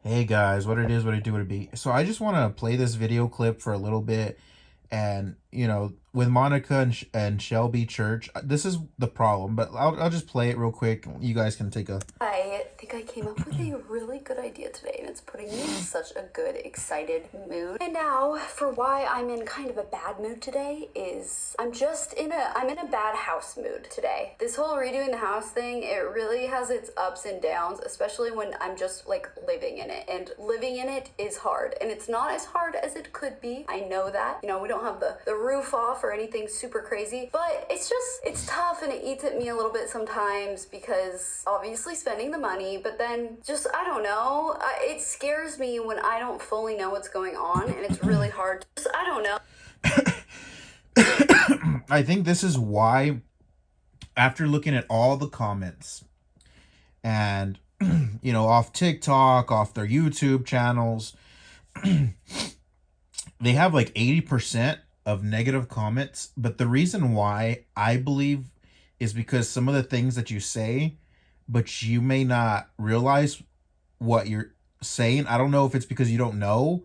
Hey guys, what it is, what it do, what it be. So I just want to play this video clip for a little bit, and with Monica and Shelby Church, this is the problem. But I'll just play it real quick. You guys can take a. I think I came up with a really good idea today, and it's putting me in such a good, excited mood. And now, for why I'm in kind of a bad mood today is I'm in a bad house mood today. This whole redoing the house thing, it really has its ups and downs, especially when I'm just like living in it. And living in it is hard, and it's not as hard as it could be. I know that. We don't have the roof off or anything super crazy, but it's tough, and it eats at me a little bit sometimes because obviously spending the money, but then just, I don't know, it scares me when I don't fully know what's going on, and it's really hard to, just, I don't know. I think this is why, after looking at all the comments and off TikTok, off their YouTube channels, they have like 80% of negative comments. But the reason why I believe is because some of the things that you say, but you may not realize what you're saying. I don't know if it's because you don't know,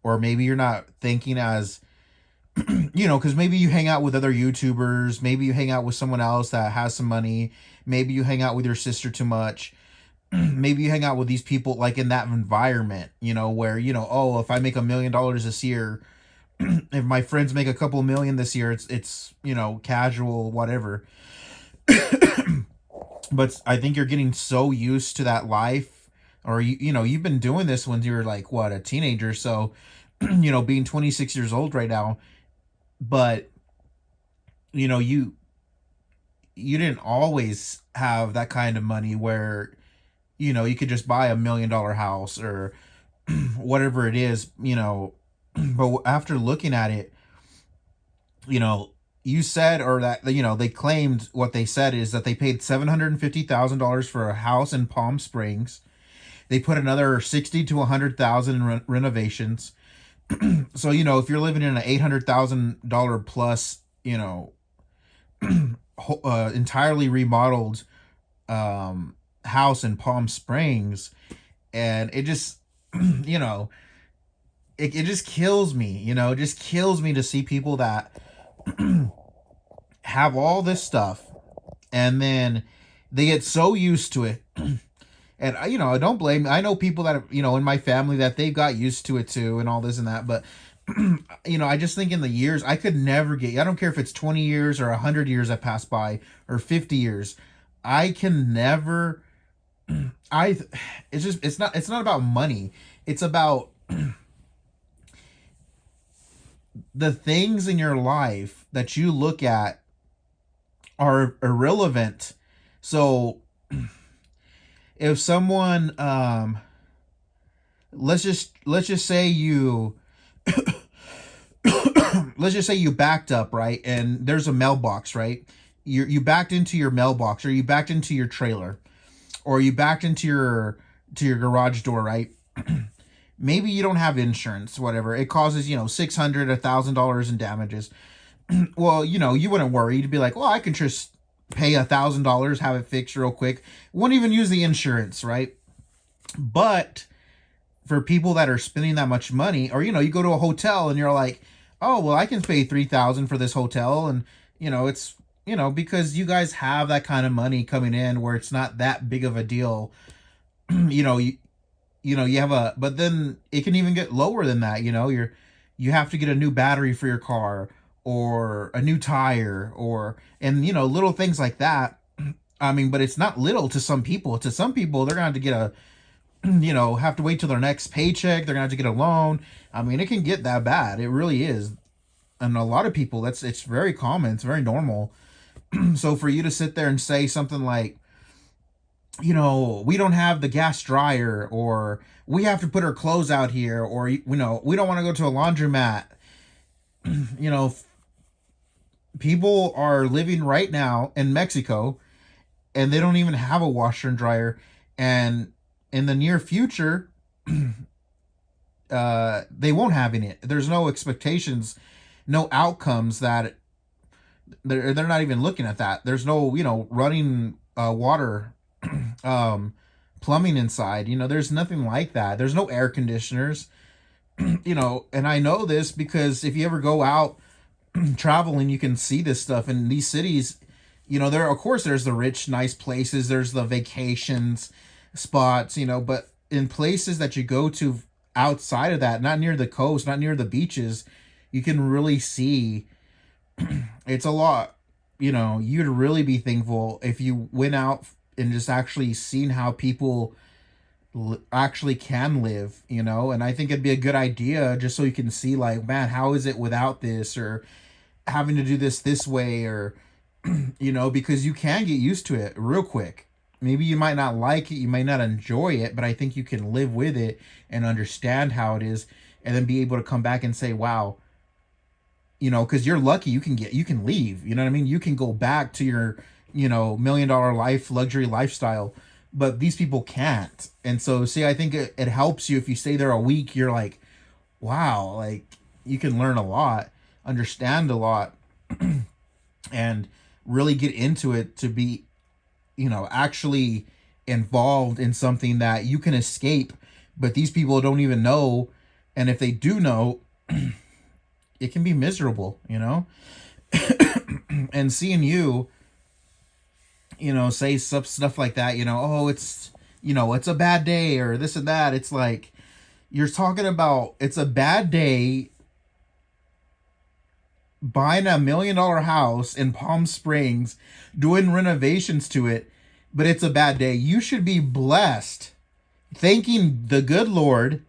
or maybe you're not thinking as, because maybe you hang out with other YouTubers, maybe you hang out with someone else that has some money, maybe you hang out with your sister too much. Maybe you hang out with these people like in that environment, where, oh, if I make $1 million this year, if my friends make a couple million this year, it's casual, whatever. But I think you're getting so used to that life, or you've been doing this when you were like what, a teenager. So, being 26 years old right now, but you didn't always have that kind of money where you could just buy $1 million house or whatever it is. But after looking at it, you know, you said, or that, they claimed, what they said is that they paid $750,000 for a house in Palm Springs. They put another 60 to 100,000 in renovations. So if you're living in an $800,000 plus, entirely remodeled house in Palm Springs, and it just, you know, it just kills me. It just kills me to see people that have all this stuff, and then they get so used to it. And I don't blame. I know people that in my family that they got used to it too, and all this and that. But I just think in the years I could never get. I don't care if it's 20 years or 100 years that pass by, or 50 years. I can never. I. It's just. It's not. It's not about money. It's about the things in your life that you look at are irrelevant. So if someone, let's just say you let's just say you backed up, right, and there's a mailbox, right. You backed into your mailbox, or you backed into your trailer, or you backed into your garage door, right. Maybe you don't have insurance, whatever. It causes, $600, $1,000 in damages. Well, you wouldn't worry. You'd be like, well, I can just pay $1,000, have it fixed real quick. Wouldn't even use the insurance, right? But for people that are spending that much money, or you go to a hotel and you're like, oh, well, I can pay 3,000 for this hotel, and it's because you guys have that kind of money coming in where it's not that big of a deal. you know, you, you have a, but then it can even get lower than that. You have to get a new battery for your car, or a new tire, or, and little things like that. I mean, but it's not little to some people. To some people, they're gonna have to get a, have to wait till their next paycheck. They're gonna have to get a loan. I mean, it can get that bad. It really is. And a lot of people, it's very common. It's very normal. So for you to sit there and say something like, we don't have the gas dryer, or we have to put our clothes out here, or we don't want to go to a laundromat. you know, People are living right now in Mexico, and they don't even have a washer and dryer. And in the near future, they won't have any. There's no expectations, no outcomes that they're not even looking at that. There's no running water plumbing inside. There's nothing like that. There's no air conditioners. And I know this because if you ever go out traveling, you can see this stuff in these cities. There, of course, there's the rich, nice places, there's the vacations spots, but in places that you go to outside of that, not near the coast, not near the beaches, you can really see it's a lot. You'd really be thankful if you went out and just actually seen how people actually can live, and I think it'd be a good idea just so you can see, like, man, how is it without this, or having to do this way, or because you can get used to it real quick. Maybe you might not like it, you might not enjoy it, but I think you can live with it and understand how it is, and then be able to come back and say, wow, because you're lucky, you can leave, you know what I mean? You can go back to your, $1 million luxury lifestyle, but these people can't. And so, see, I think it helps you if you stay there a week. You're like, wow, like, you can learn a lot, understand a lot, and really get into it to be, actually involved in something that you can escape, but these people don't even know. And if they do know, it can be miserable, and seeing you, say stuff like that, oh, it's a bad day or this and that. It's like, you're talking about, it's a bad day buying a $1 million house in Palm Springs, doing renovations to it, but it's a bad day. You should be blessed, thanking the good Lord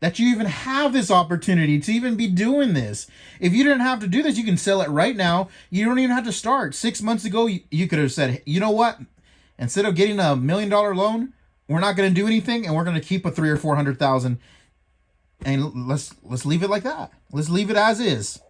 that you even have this opportunity to even be doing this. If you didn't have to do this, you can sell it right now. You don't even have to start. 6 months ago, you could have said, you know what? Instead of getting a $1 million loan, we're not going to do anything, and we're going to keep a 300,000 or 400,000, and let's leave it like that. Let's leave it as is.